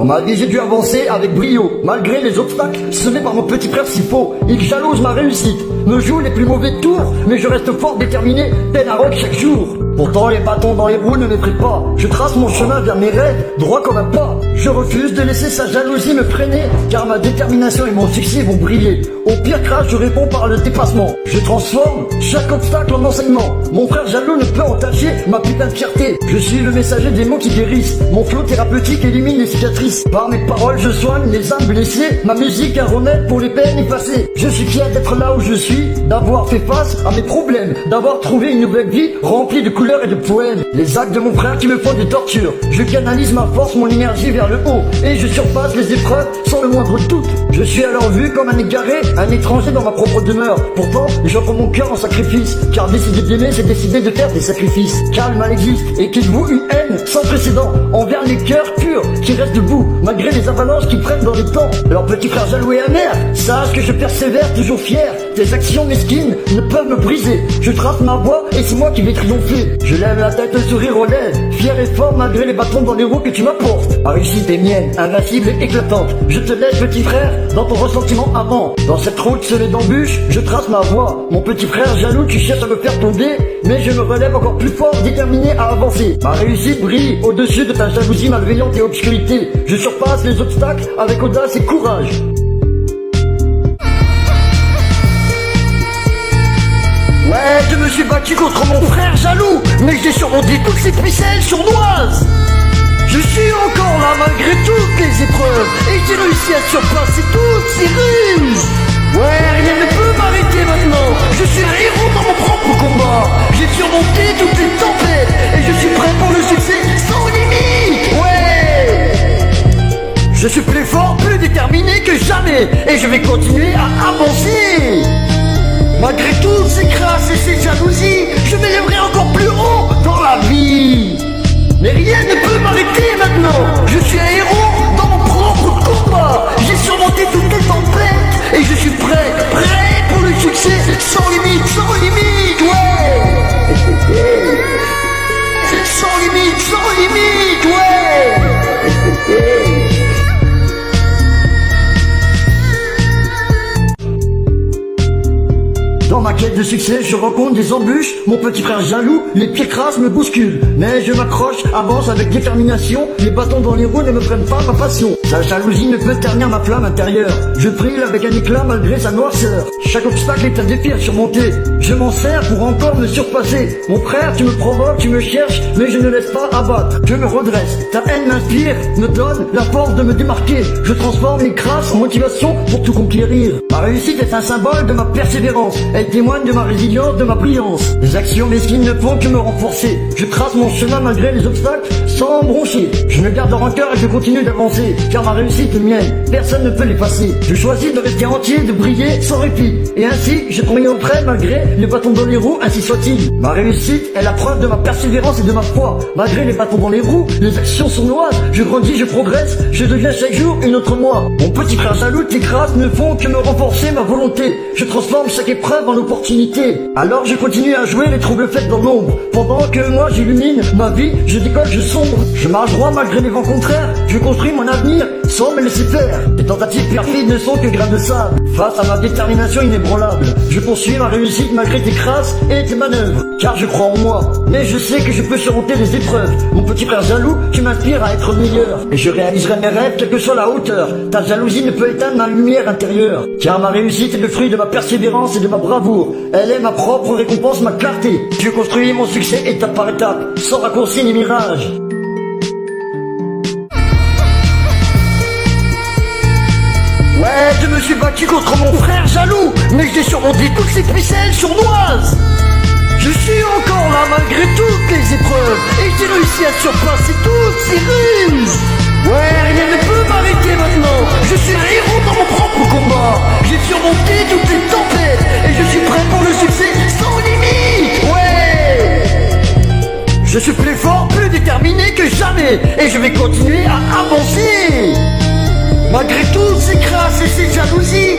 Dans ma vie j'ai dû avancer avec brio, malgré les obstacles semés par mon petit frère si faux. Il jalouse ma réussite, me joue les plus mauvais tours, mais je reste fort déterminé, peine à rock chaque jour. Pourtant les bâtons dans les roues ne m'effraient pas, je trace mon chemin vers mes rêves, droit comme un pas. Je refuse de laisser sa jalousie me freiner, car ma détermination et mon succès vont briller. Au pire crash, je réponds par le dépassement. Je transforme chaque obstacle en enseignement. Mon frère jaloux ne peut entacher ma putain de fierté. Je suis le messager des mots qui guérissent. Mon flot thérapeutique élimine les cicatrices. Par mes paroles, je soigne les âmes blessées. Ma musique un remède pour les peines effacées. Je suis fier d'être là où je suis, d'avoir fait face à mes problèmes, d'avoir trouvé une nouvelle vie remplie de couleurs et de poèmes. Les actes de mon frère qui me font des tortures. Je canalise ma force, mon énergie vers le haut, et je surpasse les épreuves sans le moindre doute. Je suis alors vu comme un égaré, un étranger dans ma propre demeure. Pourtant, j'offre mon cœur en sacrifice, car décider d'aimer, c'est décider de faire des sacrifices. Car le mal existe, et qu'il voue une haine sans précédent envers les cœurs purs qui restent debout, malgré les avalanches qui prennent dans les temps. Leur petit frère jaloux et amer, sache que je persévère toujours fier. Tes actions mesquines ne peuvent me briser. Je trace ma voie, et c'est moi qui vais triompher. Je lève la tête, le sourire aux lèvres, fier et fort malgré les bâtons dans les roues que tu m'apportes. Ma réussite est mienne, invincible et éclatante. Je te laisse petit frère, dans ton ressentiment amant. Dans cette route semée d'embûches, je trace ma voie. Mon petit frère jaloux, tu cherches à me faire tomber, mais je me relève encore plus fort, déterminé à avancer. Ma réussite brille au-dessus de ta jalousie malveillante et obscurité. Je surpasse les obstacles avec audace et courage. Ouais, je me suis battu contre mon frère jaloux, mais j'ai surmonté toutes ces ficelles sournoises. Je suis encore là malgré toutes les épreuves, et j'ai réussi à surpasser toutes ces ruses. Ouais, rien ne peut m'arrêter maintenant. Je suis un héros dans mon propre combat. J'ai surmonté toutes les tempêtes, et je suis prêt pour le succès sans limite. Ouais, je suis plus fort, plus déterminé que jamais, et je vais continuer à avancer. Malgré toutes ces crasses et ces jalousies, je m'élèverai encore plus haut dans la vie. Mais rien ne peut m'arrêter maintenant. Je suis un héros dans mon propre combat. J'ai surmonté toutes les tempêtes, et je suis prêt pour le succès sans limite, ouais. Sans limite, ouais. Dans ma quête de succès, je rencontre des embûches. Mon petit frère jaloux, les pieds crasses me bousculent. Mais je m'accroche, avance avec détermination. Les bâtons dans les roues ne me prennent pas ma passion. Sa jalousie ne peut ternir ma flamme intérieure. Je brille avec un éclat malgré sa noirceur. Chaque obstacle est un défi à surmonter. Je m'en sers pour encore me surpasser. Mon frère, tu me provoques, tu me cherches, mais je ne laisse pas abattre. Je me redresse, ta haine m'inspire, me donne la force de me démarquer. Je transforme les crasses en motivation pour tout conquérir. Ma réussite est un symbole de ma persévérance. Elle témoigne de ma résilience, de ma brillance. Les actions mesquines ne font que me renforcer. Je trace mon chemin malgré les obstacles, sans broncher. Je me garde en rancœur et je continue d'avancer, car ma réussite est mienne, personne ne peut l'effacer. Je choisis de rester entier, de briller sans répit, et ainsi je triompherai malgré les bâtons dans les roues, ainsi soit-il. Ma réussite est la preuve de ma persévérance et de ma foi. Malgré les bâtons dans les roues, les actions sournoises, je grandis, je progresse, je deviens chaque jour une autre moi. Mon petit frère jaloux, tes crasses ne font que me renforcer ma volonté. Je transforme chaque épreuve en opportunité. Alors je continue à jouer les troubles faits dans l'ombre. Pendant que moi j'illumine ma vie, je décolle, je sombre. Je marche droit malgré les vents contraires. Je construis mon avenir sans me laisser faire. Les tentatives perfides ne sont que grains de sable. Face à ma détermination inébranlable, je poursuis ma réussite malgré tes crasses et tes manœuvres. Car je crois en moi, mais je sais que je peux surmonter les épreuves. Mon petit frère jaloux, tu m'inspires à être meilleur. Et je réaliserai mes rêves quelle que soit la hauteur. Ta jalousie ne peut éteindre ma lumière intérieure. Car ma réussite est le fruit de ma persévérance et de ma bravoure. Elle est ma propre récompense, ma clarté. Je construis mon succès étape par étape, sans raccourci ni mirage. Ouais, je me suis battu contre mon frère jaloux, mais j'ai surmonté toutes ces ficelles sournoises. Je suis encore là malgré toutes les épreuves, et j'ai réussi à surpasser toutes ces ruses. Ouais, rien ne peut m'arrêter maintenant. Je suis un héros dans mon propre combat. J'ai surmonté toutes les tempêtes, et je suis prêt pour le succès sans limite. Ouais, je suis plus fort, plus déterminé que jamais, et je vais continuer à avancer. Malgré toutes ces crasses et ces jalousies,